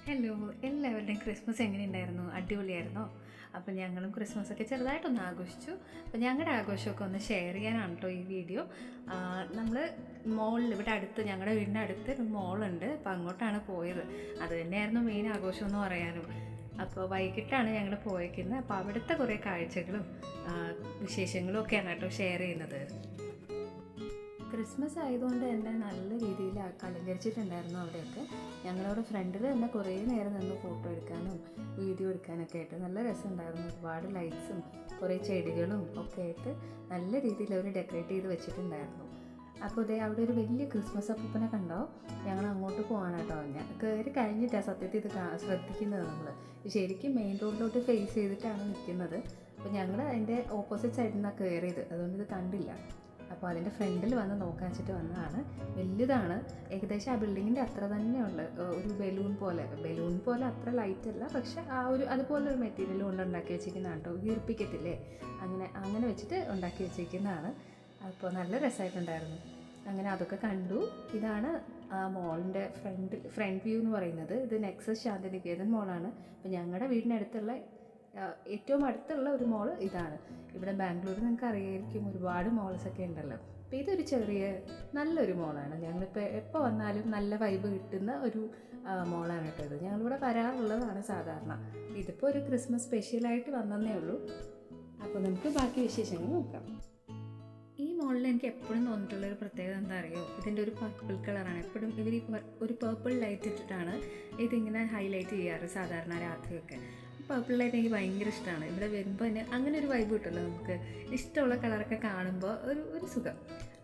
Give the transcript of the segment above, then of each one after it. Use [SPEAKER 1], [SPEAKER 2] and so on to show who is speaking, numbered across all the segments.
[SPEAKER 1] Hello, എല്ലാവരുടെയും Christmas എങ്ങനെയുണ്ടായിരുന്നു? അടിപൊളിയായിരുന്നോ? അപ്പോൾ ഞങ്ങളും ക്രിസ്മസൊക്കെ ചെറുതായിട്ടൊന്ന് ആഘോഷിച്ചു. അപ്പോൾ ഞങ്ങളുടെ ആഘോഷമൊക്കെ ഒന്ന് ഷെയർ ചെയ്യാനാണ് കേട്ടോ ഈ വീഡിയോ. നമ്മൾ മോളിൽ ഇവിടെ അടുത്ത് ഞങ്ങളുടെ വീടിൻ്റെ അടുത്ത് ഒരു മോളുണ്ട്. അപ്പോൾ അങ്ങോട്ടാണ് പോയത്. അത് തന്നെയായിരുന്നു മെയിൻ ആഘോഷം എന്ന് പറയാനും. അപ്പോൾ വൈകിട്ടാണ് ഞങ്ങൾ പോയേക്കുന്നത്. അപ്പോൾ അവിടുത്തെ കുറേ കാഴ്ചകളും വിശേഷങ്ങളും ഒക്കെയാണ് കേട്ടോ ഷെയർ ചെയ്യുന്നത്. ക്രിസ്മസ് ആയതുകൊണ്ട് തന്നെ നല്ല രീതിയിൽ അലങ്കരിച്ചിട്ടുണ്ടായിരുന്നു അവിടെയൊക്കെ. ഞങ്ങളവിടെ ഫ്രണ്ടിൽ തന്നെ കുറേ നേരം നിന്ന് ഫോട്ടോ എടുക്കാനും വീഡിയോ എടുക്കാനൊക്കെ ആയിട്ട് നല്ല രസമുണ്ടായിരുന്നു. ഒരുപാട് ലൈറ്റ്സും കുറേ ചെടികളും ഒക്കെ ആയിട്ട് നല്ല രീതിയിൽ അവർ ഡെക്കറേറ്റ് ചെയ്ത് വെച്ചിട്ടുണ്ടായിരുന്നു. അപ്പോൾ ഇതേ അവിടെ ഒരു വലിയ ക്രിസ്മസ് അപ്പൂപ്പനെ കണ്ടോ? ഞങ്ങൾ അങ്ങോട്ട് പോകാൻ കേട്ടോ. ഞാൻ കയറി കഴിഞ്ഞിട്ടാണ് സത്യത്തിൽ ഇത് ശ്രദ്ധിക്കുന്നത്. നമ്മൾ ശരിക്കും മെയിൻ റോഡിലോട്ട് ഫേസ് ചെയ്തിട്ടാണ് നിൽക്കുന്നത്. അപ്പോൾ ഞങ്ങൾ അതിൻ്റെ ഓപ്പോസിറ്റ് സൈഡിൽ നിന്നാണ് കയറിയത്, അതുകൊണ്ട് ഇത് കണ്ടില്ല. അപ്പോൾ അതിൻ്റെ ഫ്രണ്ടിൽ വന്ന് നോക്കാൻ വെച്ചിട്ട് വന്നതാണ്. വലുതാണ്, ഏകദേശം ആ ബിൽഡിങ്ങിൻ്റെ അത്ര തന്നെയുള്ള ഒരു ബലൂൺ പോലെ അത്ര ലൈറ്റ് അല്ല, പക്ഷെ ആ ഒരു അതുപോലെ ഒരു മെറ്റീരിയൽ കൊണ്ട് ഉണ്ടാക്കി വെച്ചിരിക്കുന്നതാണ് കേട്ടോ. വീർപ്പിക്കത്തില്ലേ, അങ്ങനെ വെച്ചിട്ട് ഉണ്ടാക്കി വെച്ചിരിക്കുന്നതാണ്. അപ്പോൾ നല്ല രസമായിട്ടുണ്ടായിരുന്നു. അങ്ങനെ അതൊക്കെ കണ്ടു. ഇതാണ് ആ മോളിൻ്റെ ഫ്രണ്ട് വ്യൂ എന്ന് പറയുന്നത്. ഇത് നെക്സസ് ശാന്തിനികേതൻ മോളാണ്. അപ്പോൾ ഞങ്ങളുടെ വീടിനടുത്തുള്ള ഏറ്റവും അടുത്തുള്ള ഒരു മോള് ഇതാണ്. ഇവിടെ ബാംഗ്ലൂരിൽ നിങ്ങൾക്ക് അറിയായിരിക്കും, ഒരുപാട് മോൾസൊക്കെ ഉണ്ടല്ലോ. അപ്പോൾ ഇതൊരു ചെറിയ നല്ലൊരു മോളാണ്. ഞങ്ങളിപ്പോൾ എപ്പോൾ വന്നാലും നല്ല വൈബ് കിട്ടുന്ന ഒരു മോളാണ് കേട്ടോ ഇത്. ഞങ്ങളിവിടെ വരാറുള്ളതാണ് സാധാരണ. ഇതിപ്പോൾ ഒരു ക്രിസ്മസ് സ്പെഷ്യലായിട്ട് വന്നതേ ഉള്ളൂ. അപ്പോൾ നമുക്ക് ബാക്കി വിശേഷങ്ങൾ നോക്കാം. ഈ മോളിൽ എനിക്ക് എപ്പോഴും തോന്നിയിട്ടുള്ളൊരു പ്രത്യേകത എന്താ അറിയോ? ഇതിൻ്റെ ഒരു പർപ്പിൾ കളറാണ്. എപ്പോഴും ഇവർ ഒരു പേർപ്പിൾ ലൈറ്റ് ഇട്ടിട്ടാണ് ഇതിങ്ങനെ ഹൈലൈറ്റ് ചെയ്യാറ് സാധാരണ രാത്രിയൊക്കെ. പർപ്പിൾ ലൈറ്റ് എനിക്ക് ഭയങ്കര ഇഷ്ടമാണ്. ഇവിടെ വരുമ്പോൾ തന്നെ അങ്ങനെ ഒരു വൈബ് കിട്ടുമല്ലോ നമുക്ക്. ഇഷ്ടമുള്ള കളറൊക്കെ കാണുമ്പോൾ ഒരു സുഖം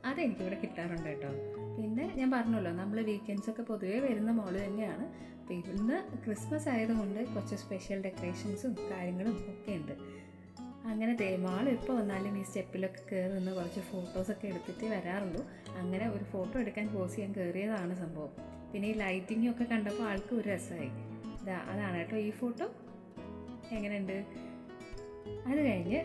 [SPEAKER 1] അതെനിക്കിവിടെ കിട്ടാറുണ്ട് കേട്ടോ. പിന്നെ ഞാൻ പറഞ്ഞല്ലോ, നമ്മൾ വീക്കെൻഡ്സൊക്കെ പൊതുവേ വരുന്ന മോള് തന്നെയാണ്. അപ്പോൾ ഇവിടുന്ന് ക്രിസ്മസ് ആയതുകൊണ്ട് കുറച്ച് സ്പെഷ്യൽ ഡെക്കറേഷൻസും കാര്യങ്ങളും ഒക്കെ ഉണ്ട്. അങ്ങനെ തേമാൾ എപ്പോൾ വന്നാലും ഈ സ്റ്റെപ്പിലൊക്കെ കയറി നിന്ന് കുറച്ച് ഫോട്ടോസൊക്കെ എടുത്തിട്ട് വരാറുള്ളൂ. അങ്ങനെ ഒരു ഫോട്ടോ എടുക്കാൻ പോസ് ചെയ്യാൻ കയറിയതാണ് സംഭവം. പിന്നെ ഈ ലൈറ്റിങ്ങൊക്കെ കണ്ടപ്പോൾ ആൾക്ക് ഒരു രസമായി. അതാണ് കേട്ടോ ഈ ഫോട്ടോ. എങ്ങനെയുണ്ട്? അത് കഴിഞ്ഞ്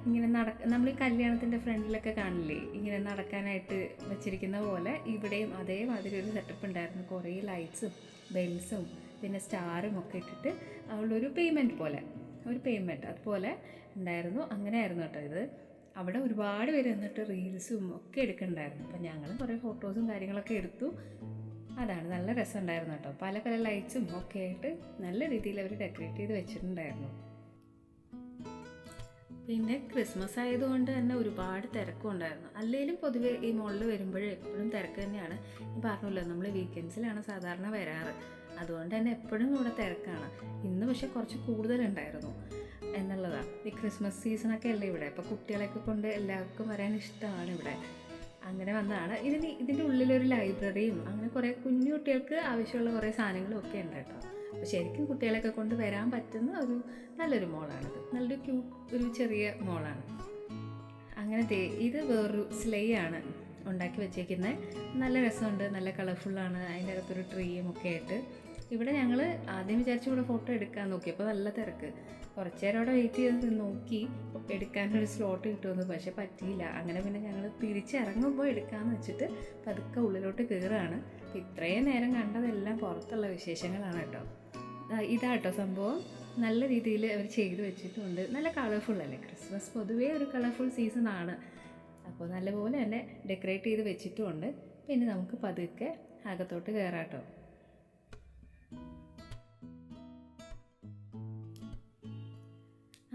[SPEAKER 1] ഇങ്ങനെ നമ്മൾ ഈ കല്യാണത്തിൻ്റെ ഫ്രണ്ടിലൊക്കെ കാണില്ലേ, ഇങ്ങനെ നടക്കാനായിട്ട് വെച്ചിരിക്കുന്ന പോലെ ഇവിടെയും അതേമാതിരി ഒരു സെറ്റപ്പ് ഉണ്ടായിരുന്നു. കുറേ ലൈറ്റ്സും ബെൽസും പിന്നെ സ്റ്റാറും ഒക്കെ ഇട്ടിട്ട് അവളൊരു പേയ്മെൻറ്റ് അതുപോലെ ഉണ്ടായിരുന്നു. അങ്ങനെയായിരുന്നു കേട്ടോ ഇത്. അവിടെ ഒരുപാട് പേര് വന്നിട്ട് റീൽസും ഒക്കെ എടുക്കുന്നുണ്ടായിരുന്നു. അപ്പം ഞങ്ങൾ കുറേ ഫോട്ടോസും കാര്യങ്ങളൊക്കെ എടുത്തു. അതാണ് നല്ല രസമുണ്ടായിരുന്നു കേട്ടോ. പല പല ലൈറ്റ്സും ഒക്കെ ആയിട്ട് നല്ല രീതിയിൽ അവർ ഡെക്കറേറ്റ് ചെയ്ത് വെച്ചിട്ടുണ്ടായിരുന്നു. പിന്നെ ക്രിസ്മസ് ആയതുകൊണ്ട് തന്നെ ഒരുപാട് തിരക്കും ഉണ്ടായിരുന്നു. അല്ലെങ്കിലും പൊതുവെ ഈ മോളിൽ വരുമ്പോഴേ എപ്പോഴും തിരക്ക് തന്നെയാണ്. ഈ പറഞ്ഞല്ലോ, നമ്മൾ വീക്കെൻഡ്സിലാണ് സാധാരണ വരാറ്, അതുകൊണ്ട് തന്നെ എപ്പോഴും ഇവിടെ തിരക്കാണ്. ഇന്ന് പക്ഷേ കുറച്ച് കൂടുതലുണ്ടായിരുന്നു എന്നുള്ളതാണ്. ഈ ക്രിസ്മസ് സീസണൊക്കെ അല്ലേ ഇവിടെ. അപ്പോൾ കുട്ടികളെയൊക്കെ കൊണ്ട് എല്ലാവർക്കും വരാൻ ഇഷ്ടമാണ് ഇവിടെ. അങ്ങനെ വന്നതാണ്. ഇതിൻ്റെ ഉള്ളിലൊരു ലൈബ്രറിയും അങ്ങനെ കുറേ കുഞ്ഞു കുട്ടികൾക്ക് ആവശ്യമുള്ള കുറേ സാധനങ്ങളും ഒക്കെ ഉണ്ട് കേട്ടോ. അപ്പോൾ ശരിക്കും കുട്ടികളെയൊക്കെ കൊണ്ട് വരാൻ പറ്റുന്ന ഒരു നല്ലൊരു മോളാണിത്. നല്ലൊരു ഒരു ചെറിയ മോളാണ്. അങ്ങനെ ഇത് വേറൊരു സ്ലേ ആണ് ഉണ്ടാക്കി വെച്ചേക്കുന്നത്. നല്ല രസമുണ്ട്, നല്ല കളർഫുള്ളാണ്. അതിൻ്റെ അകത്തൊരു ട്രീയും ഒക്കെ ആയിട്ട്. ഇവിടെ ഞങ്ങൾ ആദ്യം വിചാരിച്ചു ഇവിടെ ഫോട്ടോ എടുക്കാൻ നോക്കി. അപ്പോൾ നല്ല തിരക്ക്. കുറച്ച് നേരം അവിടെ വെയിറ്റ് ചെയ്ത് നോക്കി എടുക്കാനൊരു സ്ലോട്ട് കിട്ടുമെന്ന്, പക്ഷെ പറ്റിയില്ല. അങ്ങനെ പിന്നെ ഞങ്ങൾ തിരിച്ചിറങ്ങുമ്പോൾ എടുക്കാമെന്ന് വെച്ചിട്ട് പതുക്കെ ഉള്ളിലോട്ട് കയറുകയാണ്. ഇത്രയും നേരം കണ്ടതെല്ലാം പുറത്തുള്ള വിശേഷങ്ങളാണ് കേട്ടോ. ഇതാട്ടോ സംഭവം. നല്ല രീതിയിൽ അവർ ചെയ്ത് വെച്ചിട്ടുണ്ട്. നല്ല കളർഫുള്ളല്ലേ, ക്രിസ്മസ് പൊതുവേ ഒരു കളർഫുൾ സീസണാണ്. അപ്പോൾ നല്ലപോലെ തന്നെ ഡെക്കറേറ്റ് ചെയ്ത് വെച്ചിട്ടുമുണ്ട്. പിന്നെ നമുക്ക് പതുക്കെ അകത്തോട്ട് കയറാം കേട്ടോ.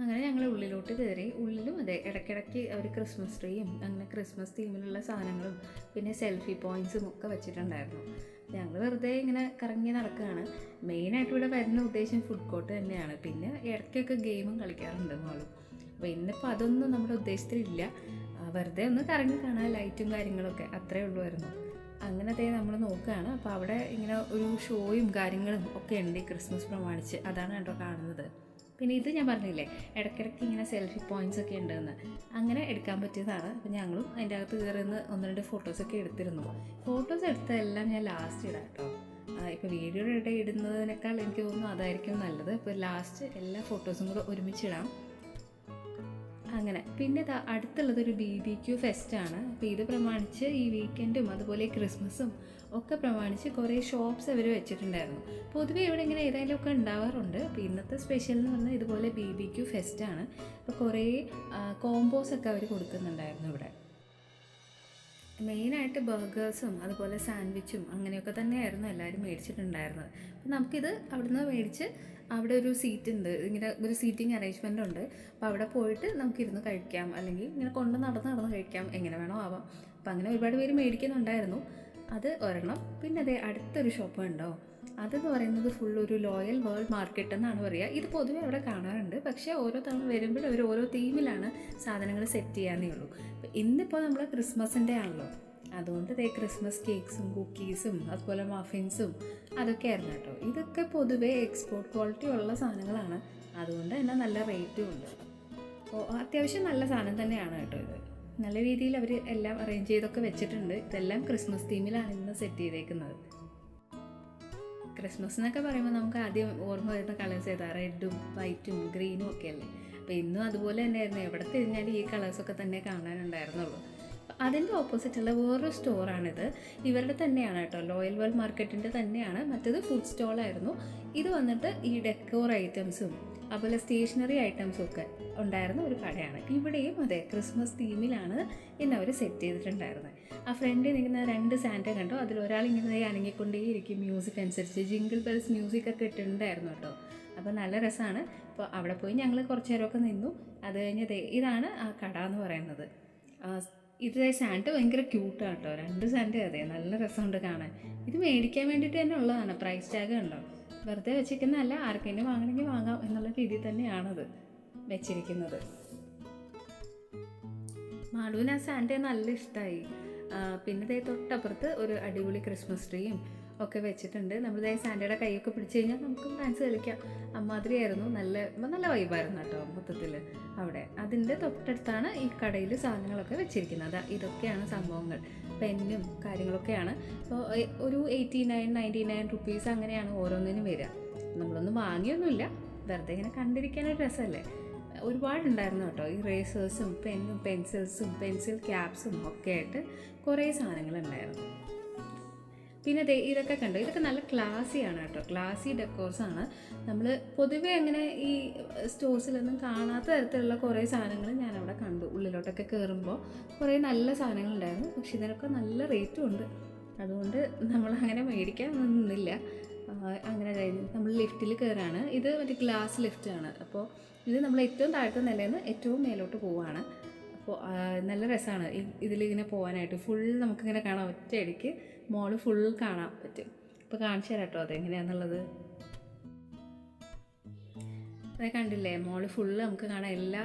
[SPEAKER 1] അങ്ങനെ ഞങ്ങൾ ഉള്ളിലോട്ട് കയറി. ഉള്ളിലും അതെ, ഇടയ്ക്കിടയ്ക്ക് അവർ ക്രിസ്മസ് ട്രീയും അങ്ങനെ ക്രിസ്മസ് തീമിലുള്ള സാധനങ്ങളും പിന്നെ സെൽഫി പോയിൻറ്റ്സും ഒക്കെ വെച്ചിട്ടുണ്ടായിരുന്നു. ഞങ്ങൾ വെറുതെ ഇങ്ങനെ കറങ്ങി നടക്കുകയാണ്. മെയിനായിട്ട് ഇവിടെ വരുന്ന ഉദ്ദേശം ഫുഡ് കോർട്ട് തന്നെയാണ്. പിന്നെ ഇടയ്ക്കൊക്കെ ഗെയിമും കളിക്കാറുണ്ട് മോളും. അപ്പോൾ ഇന്നിപ്പോൾ അതൊന്നും നമ്മുടെ ഉദ്ദേശത്തിലില്ല. വെറുതെ ഒന്ന് കറങ്ങി കാണാൻ, ലൈറ്റും കാര്യങ്ങളൊക്കെ അത്രേ ഉള്ളുമായിരുന്നു. അങ്ങനെ നമ്മൾ നോക്കുകയാണ്. അപ്പോൾ അവിടെ ഇങ്ങനെ ഒരു ഷോയും കാര്യങ്ങളും ഒക്കെ ഉണ്ട് ഈ ക്രിസ്മസ് പ്രമാണിച്ച്. അതാണ് കേട്ടോ കാണുന്നത്. പിന്നെ ഇത് ഞാൻ പറഞ്ഞില്ലേ, ഇടയ്ക്കിടയ്ക്ക് ഇങ്ങനെ സെൽഫി പോയിൻറ്റ്സ് ഒക്കെ ഉണ്ടെന്ന്, അങ്ങനെ എടുക്കാൻ പറ്റിയതാണ്. അപ്പോൾ ഞങ്ങളും അതിൻ്റെ അകത്ത് കയറുന്ന 1-2 ഫോട്ടോസൊക്കെ എടുത്തിരുന്നു. ഫോട്ടോസ് എടുത്തതെല്ലാം ഞാൻ ലാസ്റ്റ് ഇടാം കേട്ടോ. ഇപ്പോൾ വീഡിയോയുടെ ഇടുന്നതിനേക്കാൾ എനിക്ക് തോന്നുന്നു അതായിരിക്കും നല്ലത്. ഇപ്പോൾ ലാസ്റ്റ് എല്ലാ ഫോട്ടോസും കൂടെ ഒരുമിച്ചിടാം. അങ്ങനെ പിന്നെ അടുത്തുള്ളതൊരു BBQ ഫെസ്റ്റാണ്. അപ്പോൾ ഇത് പ്രമാണിച്ച് ഈ വീക്കെൻഡും അതുപോലെ ക്രിസ്മസും ഒക്കെ പ്രമാണിച്ച് കുറേ ഷോപ്സ് അവർ വെച്ചിട്ടുണ്ടായിരുന്നു. പൊതുവേ ഇവിടെ ഇങ്ങനെ ഏതെങ്കിലുമൊക്കെ ഉണ്ടാവാറുണ്ട്. അപ്പോൾ ഇന്നത്തെ സ്പെഷ്യൽ എന്ന് പറഞ്ഞാൽ ഇതുപോലെ BBQ ഫെസ്റ്റാണ്. അപ്പോൾ കുറേ കോംബോസൊക്കെ അവർ കൊടുക്കുന്നുണ്ടായിരുന്നു ഇവിടെ. മെയിനായിട്ട് ബർഗേഴ്സും അതുപോലെ സാൻഡ്വിച്ചും അങ്ങനെയൊക്കെ തന്നെയായിരുന്നു എല്ലാവരും മേടിച്ചിട്ടുണ്ടായിരുന്നത്. അപ്പോൾ നമുക്കിത് അവിടുന്ന് മേടിച്ച് അവിടെ ഒരു സീറ്റ് ഉണ്ട്, ഇങ്ങനെ ഒരു സീറ്റിംഗ് അറേഞ്ച്മെൻ്റ് ഉണ്ട്. അപ്പോൾ അവിടെ പോയിട്ട് നമുക്കിരുന്ന് കഴിക്കാം, അല്ലെങ്കിൽ ഇങ്ങനെ നടന്ന് കഴിക്കാം, എങ്ങനെ വേണോ ആവാം. അപ്പോൾ അങ്ങനെ ഒരുപാട് പേര് മേടിക്കുന്നുണ്ടായിരുന്നു. അത് ഒരെണ്ണം. പിന്നെ അതേ അടുത്തൊരു ഷോപ്പ് ഉണ്ടോ, അതെന്ന് പറയുന്നത് ഫുൾ ഒരു ലോയൽ വേൾഡ് മാർക്കറ്റ് എന്നാണ് പറയുക. ഇത് പൊതുവെ അവിടെ കാണാറുണ്ട്, പക്ഷേ ഓരോ തവണ വരുമ്പോൾ അവർ ഓരോ തീമിലാണ് സാധനങ്ങൾ സെറ്റ് ചെയ്യാനേ ഉള്ളൂ. ഇന്നിപ്പോൾ നമ്മൾ ക്രിസ്മസിൻ്റെ ആണല്ലോ, അതുകൊണ്ട് ക്രിസ്മസ് കേക്ക്സും കുക്കീസും അതുപോലെ മഫിൻസും അതൊക്കെ ആയിരുന്നു കേട്ടോ. ഇതൊക്കെ പൊതുവേ എക്സ്പോർട്ട് ക്വാളിറ്റി ഉള്ള സാധനങ്ങളാണ്, അതുകൊണ്ട് തന്നെ നല്ല റേറ്റും ഉണ്ട്. അപ്പോൾ അത്യാവശ്യം നല്ല സാധനം തന്നെയാണ് കേട്ടോ. ഇത് നല്ല രീതിയിൽ അവർ എല്ലാം അറേഞ്ച് ചെയ്തൊക്കെ വെച്ചിട്ടുണ്ട്. ഇതെല്ലാം ക്രിസ്മസ് തീമിലാണ് ഇന്ന് സെറ്റ് ചെയ്തേക്കുന്നത്. ക്രിസ്മസ് എന്നൊക്കെ പറയുമ്പോൾ നമുക്ക് ആദ്യം ഓർമ്മ വരുന്ന കളേഴ്സ് ഏതാ, റെഡും വൈറ്റും ഗ്രീനും ഒക്കെ അല്ലേ. അപ്പോൾ ഇന്നും അതുപോലെ തന്നെയായിരുന്നു, എവിടെ തിരിഞ്ഞാലും ഈ കളേഴ്സൊക്കെ തന്നെ കാണാനുണ്ടായിരുന്നുള്ളൂ. അതിൻ്റെ ഓപ്പോസിറ്റുള്ള വേറൊരു സ്റ്റോറാണിത്. ഇവരുടെ തന്നെയാണ് കേട്ടോ, ലോയൽ വേൾഡ് മാർക്കറ്റിൻ്റെ തന്നെയാണ്. മറ്റേത് ഫുഡ് സ്റ്റോളായിരുന്നു. ഇത് വന്നിട്ട് ഈ ഡെക്കോർ ഐറ്റംസും അതുപോലെ സ്റ്റേഷനറി ഐറ്റംസും ഒക്കെ ഉണ്ടായിരുന്ന ഒരു കടയാണ്. ഇവിടെയും അതെ ക്രിസ്മസ് തീമിലാണ് ഇന്ന് അവർ സെറ്റ് ചെയ്തിട്ടുണ്ടായിരുന്നത്. ആ ഫ്രണ്ടിൽ നിൽക്കുന്ന 2 സാന്റ കണ്ടോ, അതിലൊരാളിങ്ങനെ അനങ്ങിക്കൊണ്ടേയിരിക്കും മ്യൂസിക് അനുസരിച്ച്. ജിങ്കിൾ ബെൽസ് മ്യൂസിക്കൊക്കെ ഇട്ടിട്ടുണ്ടായിരുന്നു കേട്ടോ. അപ്പോൾ നല്ല രസമാണ്. അപ്പോൾ അവിടെ പോയി ഞങ്ങൾ കുറച്ച് നേരമൊക്കെ നിന്നു. അത് കഴിഞ്ഞ് ഇതാണ് ആ കട എന്ന് പറയുന്നത്. ഇത് സാന്റ ഭയങ്കര ക്യൂട്ടാണ് കേട്ടോ. 2 സാന്റ അതെ, നല്ല രസമുണ്ട് കാണാൻ. ഇത് മേടിക്കാൻ വേണ്ടിയിട്ട് തന്നെ ഉള്ളതാണ്. പ്രൈസ് ടാഗ് ഉണ്ടോ, വെറുതെ വെച്ചിരിക്കുന്നതല്ല, ആർക്കെങ്കിലും വാങ്ങണമെങ്കിൽ വാങ്ങാം എന്നുള്ള രീതിയിൽ തന്നെയാണത് വെച്ചിരിക്കുന്നത്. മാളുവിന് ആ സാന്റയെ നല്ല ഇഷ്ടമായി. പിന്നെ തൊട്ടപ്പുറത്ത് ഒരു അടിപൊളി ക്രിസ്മസ് ട്രീയും ഒക്കെ വെച്ചിട്ടുണ്ട്. നമ്മൾ സാന്റയുടെ കൈയൊക്കെ പിടിച്ചു കഴിഞ്ഞാൽ നമുക്ക് ഡാൻസ് കളിക്കാം. അമ്മാതിരിയായിരുന്നു. നല്ല വൈബായിരുന്നു കേട്ടോ മൊത്തത്തിൽ അവിടെ. അതിൻ്റെ തൊട്ടടുത്താണ് ഈ കടയിൽ സാധനങ്ങളൊക്കെ വെച്ചിരിക്കുന്നത്. ഇതൊക്കെയാണ് സംഭവങ്ങൾ, പെന്നും കാര്യങ്ങളൊക്കെയാണ്. അപ്പോൾ ഒരു 89-99 റുപ്പീസ് അങ്ങനെയാണ് ഓരോന്നിനും വരിക. നമ്മളൊന്നും വാങ്ങിയൊന്നുമില്ല, വെറുതെ ഇങ്ങനെ കണ്ടിരിക്കാനൊരു രസമല്ലേ. ഒരുപാടുണ്ടായിരുന്നു കേട്ടോ. ഈ റേസേഴ്സും പെന്നും പെൻസിൽസും പെൻസിൽ ക്യാപ്സും ഒക്കെ ആയിട്ട് കുറേ സാധനങ്ങളുണ്ടായിരുന്നു. പിന്നെ ഇതൊക്കെ കണ്ടോ, ഇതൊക്കെ നല്ല ക്ലാസ്സിയാണ് കേട്ടോ. ക്ലാസി ഡെക്കോർസാണ്. നമ്മൾ പൊതുവേ അങ്ങനെ ഈ സ്റ്റോഴ്സിലൊന്നും കാണാത്ത തരത്തിലുള്ള കുറേ സാധനങ്ങൾ ഞാനവിടെ കണ്ടു. ഉള്ളിലോട്ടൊക്കെ കയറുമ്പോൾ കുറേ നല്ല സാധനങ്ങളുണ്ടായിരുന്നു. പക്ഷെ ഇതിനൊക്കെ നല്ല റേറ്റും ഉണ്ട്. അതുകൊണ്ട് നമ്മളങ്ങനെ മേടിക്കാൻ നിന്നില്ല. അങ്ങനെ കഴിഞ്ഞ് നമ്മൾ ലിഫ്റ്റിൽ കയറാണ്. ഇത് മറ്റേ ഗ്ലാസ് ലിഫ്റ്റാണ്. അപ്പോൾ ഇത് നമ്മൾ ഏറ്റവും താഴത്തെ നിലയിൽ നിന്ന് ഏറ്റവും മേലോട്ട് പോവുകയാണ്. അപ്പോൾ നല്ല രസമാണ് ഇതിലിങ്ങനെ പോകാനായിട്ട്. ഫുൾ നമുക്കിങ്ങനെ കാണാം, ഒറ്റയടിക്ക് മോള് ഫുൾ കാണാൻ പറ്റും. ഇപ്പോൾ കാണിച്ചു തരാം കേട്ടോ അതെങ്ങനെയാണെന്നുള്ളത്. അത് കണ്ടില്ലേ, മോള് ഫുള്ള് നമുക്ക് കാണാം. എല്ലാ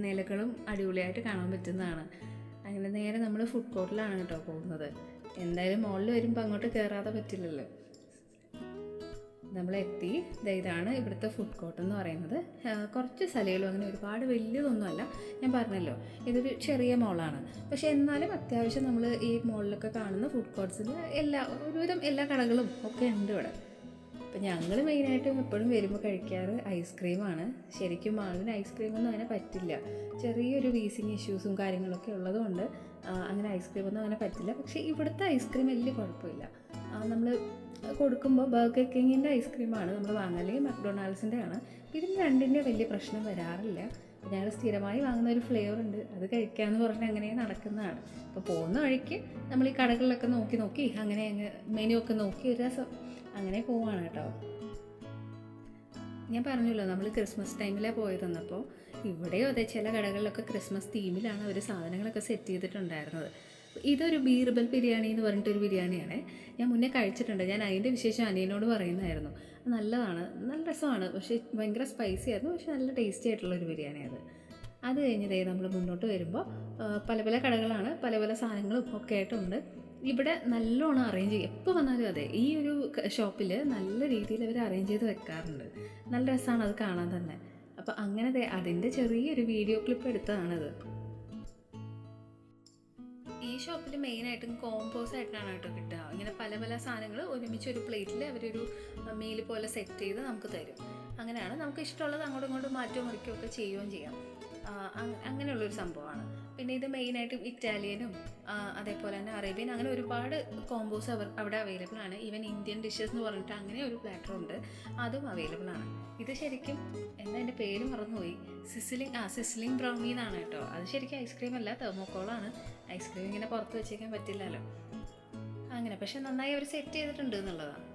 [SPEAKER 1] നിലകളും അടിപൊളിയായിട്ട് കാണാൻ പറ്റുന്നതാണ്. അങ്ങനെ നേരെ നമ്മൾ ഫുഡ് കോർട്ടിലാണ് കേട്ടോ പോകുന്നത്. എന്തായാലും മോളിൽ വരുമ്പോൾ അങ്ങോട്ട് കയറാതെ പറ്റില്ലല്ലോ. നമ്മളെത്തി. ഇതാണ് ഇവിടുത്തെ ഫുഡ് കോർട്ട് എന്ന് പറയുന്നത്. കുറച്ച് സ്ഥലങ്ങളും അങ്ങനെ ഒരുപാട് വലിയതൊന്നുമല്ല. ഞാൻ പറഞ്ഞല്ലോ ഇതൊരു ചെറിയ മോളാണ്. പക്ഷേ എന്നാലും അത്യാവശ്യം നമ്മൾ ഈ മോളിലൊക്കെ കാണുന്ന ഫുഡ് കോർട്ട്സിൽ ഒരുവിധം എല്ലാ കടകളും ഒക്കെ ഉണ്ട് ഇവിടെ. അപ്പം ഞങ്ങൾ മെയിനായിട്ടും എപ്പോഴും വരുമ്പോൾ കഴിക്കാറ് ഐസ്ക്രീമാണ്. ശരിക്കും മാളുവിന് ഐസ്ക്രീമൊന്നും അങ്ങനെ പറ്റില്ല. ചെറിയൊരു വീസിങ് ഇഷ്യൂസും കാര്യങ്ങളൊക്കെ ഉള്ളതുകൊണ്ട് അങ്ങനെ ഐസ്ക്രീമൊന്നും അങ്ങനെ പറ്റില്ല. പക്ഷേ ഇവിടുത്തെ ഐസ്ക്രീം വലിയ കുഴപ്പമില്ല. നമ്മൾ കൊടുക്കുമ്പോൾ ബർഗർ കിങ്ങിൻ്റെ ഐസ്ക്രീമാണ് നമ്മൾ വാങ്ങുക, അല്ലെങ്കിൽ മക്ഡൊണാൾഡ്സിൻ്റെ ആണ്. ഇതിന് രണ്ടിൻ്റെ വലിയ പ്രശ്നം വരാറില്ല. ഞങ്ങൾ സ്ഥിരമായി വാങ്ങുന്ന ഒരു ഫ്ലേവർ ഉണ്ട്, അത് കഴിക്കാമെന്ന് പറഞ്ഞ് അങ്ങനെ നടക്കുന്നതാണ്. അപ്പോൾ പോകുന്ന വഴിക്ക് നമ്മൾ ഈ കടകളിലൊക്കെ നോക്കി അങ്ങനെ മെനു ഒക്കെ നോക്കി ഒരു രസം അങ്ങനെ പോവാണ് കേട്ടോ. ഞാൻ പറഞ്ഞല്ലോ നമ്മൾ ക്രിസ്മസ് ടൈമിലാണ് പോയതെന്നപ്പോൾ ഇവിടെയോ അതെ ചില കടകളിലൊക്കെ ക്രിസ്മസ് തീമിലാണ് അവർ സാധനങ്ങളൊക്കെ സെറ്റ് ചെയ്തിട്ടുണ്ടായിരുന്നത്. ഇതൊരു ബീർബൽ ബിരിയാണി എന്ന് പറഞ്ഞിട്ടൊരു ബിരിയാണിയാണ്. ഞാൻ മുന്നേ കഴിച്ചിട്ടുണ്ട്. ഞാൻ അതിൻ്റെ വിശേഷം അനിയനോട് പറയുന്നതായിരുന്നു. നല്ലതാണ്, നല്ല രസമാണ്. പക്ഷേ ഭയങ്കര സ്പൈസി ആയിരുന്നു. പക്ഷേ നല്ല ടേസ്റ്റി ആയിട്ടുള്ളൊരു ബിരിയാണി അത് കഴിഞ്ഞ് നമ്മൾ മുന്നോട്ട് വരുമ്പോൾ പല പല കടകളാണ്, പല പല സാധനങ്ങളും ഒക്കെ ആയിട്ടുണ്ട്. ഇവിടെ നല്ലോണം അറേഞ്ച് ചെയ്യും. എപ്പോൾ വന്നാലും അതെ ഈ ഒരു ഷോപ്പിൽ നല്ല രീതിയിൽ അവർ അറേഞ്ച് ചെയ്ത് വെക്കാറുണ്ട്. നല്ല രസമാണ് അത് കാണാൻ തന്നെ. അപ്പോൾ അങ്ങനെ അതിൻ്റെ ചെറിയൊരു വീഡിയോ ക്ലിപ്പ് എടുത്തതാണിത്. ഈ ഷോപ്പിൽ മെയിനായിട്ടും കോമ്പോസ് ആയിട്ടാണ് കേട്ടോ കിട്ടുക. ഇങ്ങനെ പല പല സാധനങ്ങൾ ഒരുമിച്ച് ഒരു പ്ലേറ്റിൽ അവരൊരു മീൽ പോലെ സെറ്റ് ചെയ്ത് നമുക്ക് തരും. അങ്ങനെയാണ് നമുക്ക് ഇഷ്ടമുള്ളത് അങ്ങോട്ടും ഇങ്ങോട്ടും മാറ്റവും മറിക്കുകയൊക്കെ ചെയ്യുകയും ചെയ്യാം. അങ്ങനെയുള്ളൊരു സംഭവമാണ്. പിന്നെ ഇത് മെയിനായിട്ടും ഇറ്റാലിയനും അതേപോലെ തന്നെ അറേബ്യൻ, അങ്ങനെ ഒരുപാട് കോംബോസ് അവിടെ അവൈലബിൾ ആണ്. ഈവൻ ഇന്ത്യൻ ഡിഷസ് എന്ന് പറഞ്ഞിട്ട് അങ്ങനെ ഒരു പ്ലാറ്ററുണ്ട്, അതും അവൈലബിൾ ആണ്. ഇത് ശരിക്കും എന്താ എൻ്റെ പേര് മറന്നുപോയി, സിസ്ലിംഗ് ബ്രൗണി എന്നാണ് കേട്ടോ. അത് ശരിക്കും ഐസ്ക്രീം അല്ല, തെർമോക്കോളാണ്. ഐസ്ക്രീം ഇങ്ങനെ പുറത്ത് വെച്ചേക്കാൻ പറ്റില്ലല്ലോ അങ്ങനെ, പക്ഷെ നന്നായി അവർ സെറ്റ് ചെയ്തിട്ടുണ്ട് എന്നുള്ളതാണ്.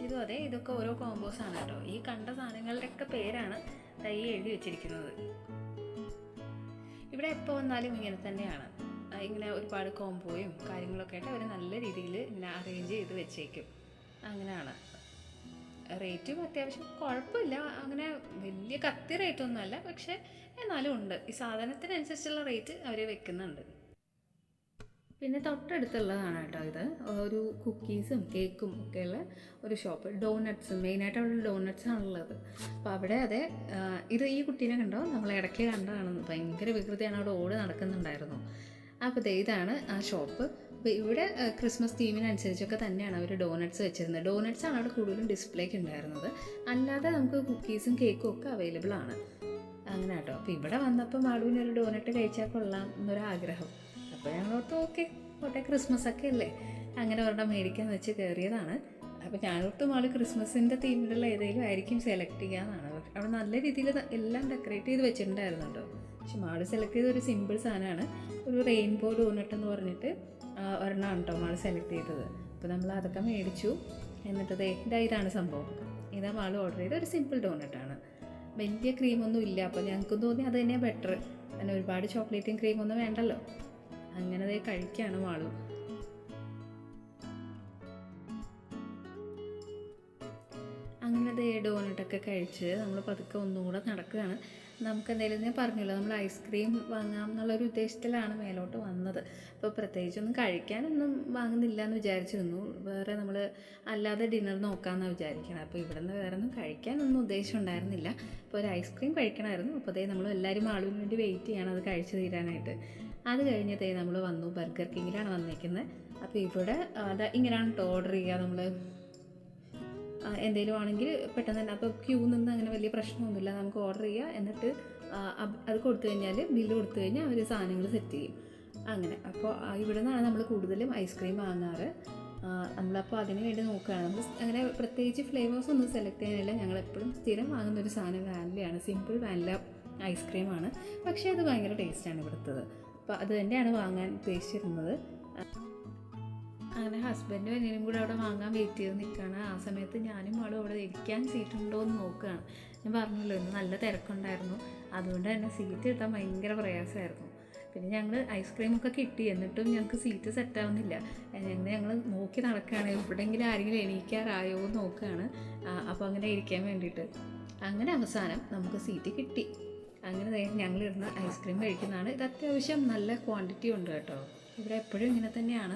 [SPEAKER 1] ഇതും അതെ, ഇതൊക്കെ ഓരോ കോംബോസാണ് കേട്ടോ. ഈ കണ്ട സാധനങ്ങളുടെയൊക്കെ പേരാണ് ഈ എഴുതി വെച്ചിരിക്കുന്നത്. ഇവിടെ എപ്പോൾ വന്നാലും ഇങ്ങനെ തന്നെയാണ്, ഇങ്ങനെ ഒരുപാട് കോംബോയും കാര്യങ്ങളൊക്കെ ആയിട്ട് അവർ നല്ല രീതിയിൽ ഇങ്ങനെ അറേഞ്ച് ചെയ്ത് വെച്ചേക്കും. അങ്ങനെയാണ്. റേറ്റും അത്യാവശ്യം കുഴപ്പമില്ല, അങ്ങനെ വലിയ കത്തി റേറ്റൊന്നുമല്ല, പക്ഷേ എന്നാലും ഉണ്ട്. ഈ സാധനത്തിനനുസരിച്ചുള്ള റേറ്റ് അവർ വെക്കുന്നുണ്ട്. പിന്നെ തൊട്ടടുത്തുള്ളതാണ് കേട്ടോ ഇത്, ഒരു കുക്കീസും കേക്കും ഒക്കെയുള്ള ഒരു ഷോപ്പ്. ഡോനട്ട്സ്, മെയിനായിട്ട് അവിടെ ഡോനട്ട്സ് ആണുള്ളത്. അപ്പോൾ അവിടെ അതെ, ഇത് ഈ കുട്ടീനെ കണ്ടോ, നമ്മൾ ഇടയ്ക്ക് കണ്ടതാണ്, ഭയങ്കര വികൃതിയാണ്, അവിടെ ഓടി നടക്കുന്നുണ്ടായിരുന്നു. അപ്പോൾ ഇതാണ് ആ ഷോപ്പ്. അപ്പോൾ ഇവിടെ ക്രിസ്മസ് തീമിനനുസരിച്ചൊക്കെ തന്നെയാണ് അവർ ഡോനട്ട്സ് വെച്ചിരുന്നത്. ഡോനട്ട്സാണ് അവിടെ കൂടുതലും ഡിസ്പ്ലേക്ക് ഉണ്ടായിരുന്നത്, അല്ലാതെ നമുക്ക് കുക്കീസും കേക്കും ഒക്കെ അവൈലബിൾ ആണ്. അങ്ങനെ കേട്ടോ. അപ്പോൾ ഇവിടെ വന്നപ്പോൾ മാളുവിനൊരു ഡോനറ്റ് കഴിച്ചാൽ കൊള്ളാം എന്നൊരാഗ്രഹം. അപ്പോൾ ഞങ്ങളോർത്ത് ഓക്കെ കോട്ടെ, ക്രിസ്മസ് ഒക്കെ അല്ലേ, അങ്ങനെ ഒരെണ്ണം മേടിക്കാന്ന് വെച്ച് കയറിയതാണ്. അപ്പോൾ ഞാനോർത്ത് മാള് ക്രിസ്മസിൻ്റെ തീമിലുള്ള ഏതെങ്കിലും ആയിരിക്കും സെലക്ട് ചെയ്യാമെന്നാണ്. അവിടെ നല്ല രീതിയിൽ എല്ലാം ഡെക്കറേറ്റ് ചെയ്ത് വെച്ചിട്ടുണ്ടായിരുന്നു കേട്ടോ. പക്ഷെ മാള് സെലക്ട് ചെയ്ത ഒരു സിമ്പിൾ സാധനമാണ്, ഒരു റെയിൻബോ ഡോനട്ട് എന്ന് പറഞ്ഞിട്ട് ഒരെണ്ണമാണ് കേട്ടോ മാള് സെലക്ട് ചെയ്തത്. അപ്പോൾ നമ്മൾ അതൊക്കെ മേടിച്ചു. എന്നിട്ടത് ഇതാണ് സംഭവം. ഇതാ മാള് ഓർഡർ ചെയ്ത ഒരു സിമ്പിൾ ഡോനട്ടാണ്, വലിയ ക്രീമൊന്നും ഇല്ല. അപ്പോൾ ഞങ്ങൾക്കും തോന്നി അത് തന്നെയാണ് ബെറ്റർ, അങ്ങനെ ഒരുപാട് ചോക്ലേറ്റും ക്രീമൊന്നും വേണ്ടല്ലോ. അങ്ങനെ കഴിക്കുകയാണ് മാളു. അങ്ങനെ ഡോനട്ടൊക്കെ കഴിച്ച് നമ്മൾ പതുക്കെ ഒന്നും കൂടെ നടക്കുകയാണ്. നമുക്ക് എന്തെങ്കിലും, ഞാൻ പറഞ്ഞല്ലോ നമ്മൾ ഐസ്ക്രീം വാങ്ങാം എന്നുള്ളൊരു ഉദ്ദേശത്തിലാണ് മേലോട്ട് വന്നത്. അപ്പോൾ പ്രത്യേകിച്ചൊന്നും കഴിക്കാനൊന്നും വാങ്ങുന്നില്ല എന്ന് വിചാരിച്ചിരുന്നു. വേറെ നമ്മൾ അല്ലാതെ ഡിന്നർ നോക്കാമെന്നാണ് വിചാരിക്കണം. അപ്പോൾ ഇവിടെ നിന്ന് വേറെ ഒന്നും കഴിക്കാനൊന്നും ഉദ്ദേശം ഉണ്ടായിരുന്നില്ല. അപ്പോൾ ഒരു ഐസ്ക്രീം കഴിക്കണമായിരുന്നു. അപ്പോൾ നമ്മൾ എല്ലാവരും ആളുവിന് വേണ്ടി വെയിറ്റ് ചെയ്യണം അത് കഴിച്ച് തീരാനായിട്ട്. അത് കഴിഞ്ഞതേ നമ്മൾ വന്നു, ബർഗർ കിങ്ങിലാണ് വന്നേക്കുന്നത്. അപ്പോൾ ഇവിടെ ഇങ്ങനെയാണ് കേട്ടോ ഓർഡർ ചെയ്യുക. നമ്മൾ എന്തെങ്കിലും ആണെങ്കിൽ പെട്ടെന്ന് തന്നെ, അപ്പോൾ ക്യൂ നിന്ന് അങ്ങനെ വലിയ പ്രശ്നമൊന്നുമില്ല, നമുക്ക് ഓർഡർ ചെയ്യുക, എന്നിട്ട് അത് കൊടുത്തു കഴിഞ്ഞാൽ ബില്ല് കൊടുത്തു കഴിഞ്ഞാൽ അവർ സാധനങ്ങൾ സെറ്റ് ചെയ്യും. അങ്ങനെ അപ്പോൾ ഇവിടെ നിന്നാണ് നമ്മൾ കൂടുതലും ഐസ്ക്രീം വാങ്ങാറ്. നമ്മളപ്പോൾ അതിന് വേണ്ടി നോക്കുകയാണ്. നമ്മൾ അങ്ങനെ പ്രത്യേകിച്ച് ഫ്ലേവേഴ്സ് ഒന്നും സെലക്ട് ചെയ്യാനില്ല. ഞങ്ങളെപ്പോഴും സ്ഥിരം വാങ്ങുന്നൊരു സാധനം വാനിലയാണ്, സിമ്പിൾ വാനില ഐസ്ക്രീമാണ്. പക്ഷേ അത് ഭയങ്കര ടേസ്റ്റാണ് ഇവിടുത്തത്. അപ്പോൾ അത് തന്നെയാണ് വാങ്ങാൻ ഉദ്ദേശിച്ചിരുന്നത്. അങ്ങനെ ഹസ്ബൻഡും എന്നെയും കൂടെ അവിടെ വാങ്ങാൻ വെയിറ്റ് ചെയ്ത് നിൽക്കുകയാണ്. ആ സമയത്ത് ഞാനും ആളും അവിടെ ഇരിക്കാൻ സീറ്റുണ്ടോ എന്ന് നോക്കുകയാണ്. ഞാൻ പറഞ്ഞല്ലോ ഇന്ന് നല്ല തിരക്കുണ്ടായിരുന്നു, അതുകൊണ്ട് തന്നെ സീറ്റ് കിട്ടാൻ ഭയങ്കര പ്രയാസമായിരുന്നു. പിന്നെ ഞങ്ങൾ ഐസ്ക്രീമൊക്കെ കിട്ടി, എന്നിട്ടും ഞങ്ങൾക്ക് സീറ്റ് സെറ്റാവുന്നില്ല. ഞങ്ങൾ നോക്കി നടക്കുകയാണ്, എവിടെയെങ്കിലും ആരെങ്കിലും എണീക്കാറായോ എന്ന് നോക്കുകയാണ്. അപ്പോൾ അങ്ങനെ ഇരിക്കാൻ വേണ്ടിയിട്ട് അങ്ങനെ അവസാനം നമുക്ക് സീറ്റ് കിട്ടി. അങ്ങനെ ഞങ്ങളിരുന്ന് ഐസ്ക്രീം കഴിക്കുന്നതാണ്. ഇത് അത്യാവശ്യം നല്ല ക്വാണ്ടിറ്റി ഉണ്ട് കേട്ടോ. ഇവിടെ എപ്പോഴും ഇങ്ങനെ തന്നെയാണ്,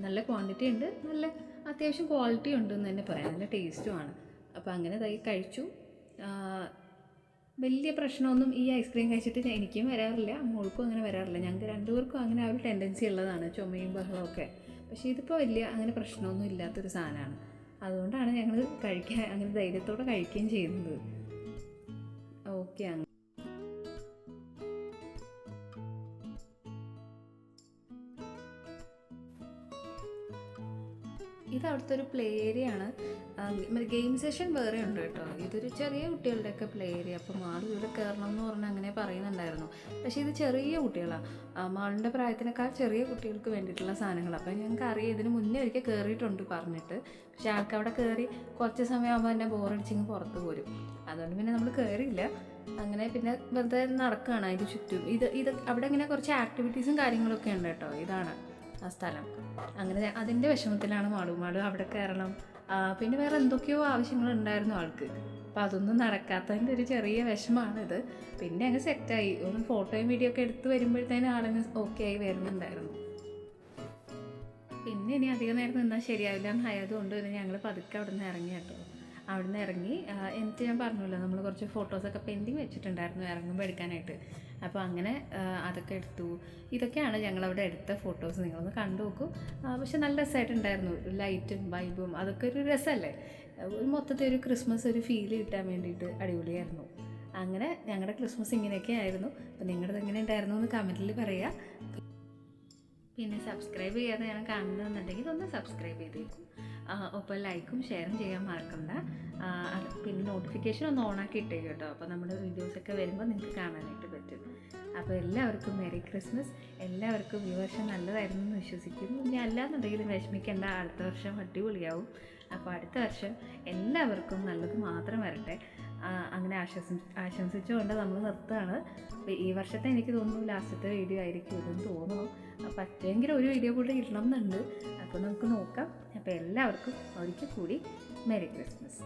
[SPEAKER 1] നല്ല ക്വാണ്ടിറ്റി ഉണ്ട്, നല്ല അത്യാവശ്യം ക്വാളിറ്റി ഉണ്ടെന്ന് തന്നെ പറയാം, നല്ല ടേസ്റ്റുമാണ്. അപ്പോൾ അങ്ങനെ കഴിച്ചു. വലിയ പ്രശ്നമൊന്നും ഈ ഐസ്ക്രീം കഴിച്ചിട്ട് എനിക്കും വരാറില്ല, മോൾക്കും അങ്ങനെ വരാറില്ല. ഞങ്ങൾക്ക് രണ്ടുപേർക്കും അങ്ങനെ ആ ഒരു ടെൻഡൻസി ഉള്ളതാണ്, ചുമയും ബഹളമൊക്കെ. പക്ഷേ ഇതിപ്പോൾ വലിയ അങ്ങനെ പ്രശ്നമൊന്നും ഇല്ലാത്തൊരു സാധനമാണ്. അതുകൊണ്ടാണ് ഞങ്ങൾ കഴിക്കാൻ അങ്ങനെ ധൈര്യത്തോടെ കഴിക്കുകയും ചെയ്യുന്നത്. ഓക്കെ. ഇത് അവിടുത്തെ ഒരു പ്ലേ ഏരിയ ആണ്. ഗെയിം സെഷൻ വേറെ ഉണ്ട് കേട്ടോ. ഇതൊരു ചെറിയ കുട്ടികളുടെയൊക്കെ പ്ലേ ഏരിയ. അപ്പോൾ മാൾ ഇവിടെ കയറണം എന്ന് പറഞ്ഞാൽ അങ്ങനെ പറയുന്നുണ്ടായിരുന്നു. പക്ഷേ ഇത് ചെറിയ കുട്ടികളാണ്, മാളിൻ്റെ പ്രായത്തിനേക്കാൾ ചെറിയ കുട്ടികൾക്ക് വേണ്ടിയിട്ടുള്ള സാധനങ്ങളാണ്. അപ്പോൾ ഞങ്ങൾക്ക് അറിയാം, ഇതിന് മുന്നേ ഒരിക്കൽ കയറിയിട്ടുണ്ട് പറഞ്ഞിട്ട്. പക്ഷേ ആൾക്ക് അവിടെ കയറി കുറച്ച് സമയമാകുമ്പോൾ തന്നെ ബോറടിച്ചിങ്ങ് പുറത്ത് പോരും. അതുകൊണ്ട് പിന്നെ നമ്മൾ കയറിയില്ല. അങ്ങനെ പിന്നെ വെറുതെ നടക്കുകയാണ് അതിൻ്റെ ചുറ്റും. ഇത് അവിടെ ഇങ്ങനെ കുറച്ച് ആക്ടിവിറ്റീസും കാര്യങ്ങളൊക്കെ ഉണ്ട് കേട്ടോ. ഇതാണ് ആ സ്ഥലം. അങ്ങനെ അതിൻ്റെ വിഷമത്തിലാണ് മാളു അവിടെ കയറണം. പിന്നെ വേറെ എന്തൊക്കെയോ ആവശ്യങ്ങളുണ്ടായിരുന്നു ആൾക്ക്. അപ്പോൾ അതൊന്നും നടക്കാത്തതിൻ്റെ ഒരു ചെറിയ വിഷമാണിത്. പിന്നെ അങ്ങ് സെറ്റായി. ഒന്ന് ഫോട്ടോയും വീഡിയോ ഒക്കെ എടുത്ത് വരുമ്പോഴത്തേനും ആളങ്ങ് ഓക്കെ ആയി വരുന്നുണ്ടായിരുന്നു. പിന്നെ ഇനി അധികം നേരം നിന്നാൽ ശരിയാവില്ല എന്നായതുകൊണ്ട് പിന്നെ ഞങ്ങൾ പതുക്കെ അവിടെ നിന്ന് ഇറങ്ങി കേട്ടോ. അവിടെ നിന്ന് ഇറങ്ങി എന്നിട്ട് ഞാൻ പറഞ്ഞല്ലോ നമ്മൾ കുറച്ച് ഫോട്ടോസൊക്കെ പെൻഡിങ് വെച്ചിട്ടുണ്ടായിരുന്നു ഇറങ്ങുമ്പോൾ എടുക്കാനായിട്ട്. അപ്പോൾ അങ്ങനെ അതൊക്കെ എടുത്തു. ഇതൊക്കെയാണ് ഞങ്ങളവിടെ എടുത്ത ഫോട്ടോസ്, നിങ്ങളൊന്ന് കണ്ടു നോക്കൂ. പക്ഷെ നല്ല രസമായിട്ടുണ്ടായിരുന്നു, ലൈറ്റും വൈബും അതൊക്കെ ഒരു രസമല്ലേ. മൊത്തത്തിൽ ഒരു ക്രിസ്മസ് ഒരു ഫീൽ കിട്ടാൻ വേണ്ടിയിട്ട് അടിപൊളിയായിരുന്നു. അങ്ങനെ ഞങ്ങളുടെ ക്രിസ്മസ് ഇങ്ങനെയൊക്കെ ആയിരുന്നു. അപ്പോൾ നിങ്ങളുടെ എങ്ങനെ ഉണ്ടായിരുന്നു എന്ന് കമൻറ്റിൽ പറയുക. പിന്നെ സബ്സ്ക്രൈബ് ചെയ്യാതെ ഞാൻ കാണുന്നതെന്നുണ്ടെങ്കിൽ ഒന്ന് സബ്സ്ക്രൈബ് ചെയ്തേക്കും. ഒപ്പം ലൈക്കും ഷെയറും ചെയ്യാൻ മറക്കണ്ട. പിന്നെ നോട്ടിഫിക്കേഷൻ ഒന്ന് ഓണാക്കി ഇട്ടേക്കും കേട്ടോ. അപ്പോൾ നമ്മുടെ വീഡിയോസൊക്കെ വരുമ്പോൾ നിങ്ങൾക്ക് കാണാനായിട്ട് പറ്റും. അപ്പോൾ എല്ലാവർക്കും മെറി ക്രിസ്മസ്. എല്ലാവർക്കും ഈ വർഷം നല്ലതായിരുന്നു എന്ന് വിശ്വസിക്കുന്നു. ഇനി അല്ലാന്നുണ്ടെങ്കിലും വിഷമിക്കേണ്ട, അടുത്ത വർഷം അടിപൊളിയാവും. അപ്പോൾ അടുത്ത വർഷം എല്ലാവർക്കും നല്ലത് മാത്രം വരട്ടെ. അങ്ങനെ ആശംസിച്ചുകൊണ്ട് നമ്മൾ നിർത്തുകയാണ്. അപ്പോൾ ഈ വർഷത്തെ എനിക്ക് തോന്നുന്നു ലാസ്റ്റത്തെ വീഡിയോ ആയിരിക്കും ഇതെന്ന് തോന്നുന്നു. പറ്റുമെങ്കിൽ ഒരു വീഡിയോ കൂടി ഇടണം എന്നുണ്ട്. അപ്പോൾ നമുക്ക് നോക്കാം. അപ്പോൾ എല്ലാവർക്കും ഒരിക്കൽ കൂടി മെറി ക്രിസ്മസ്.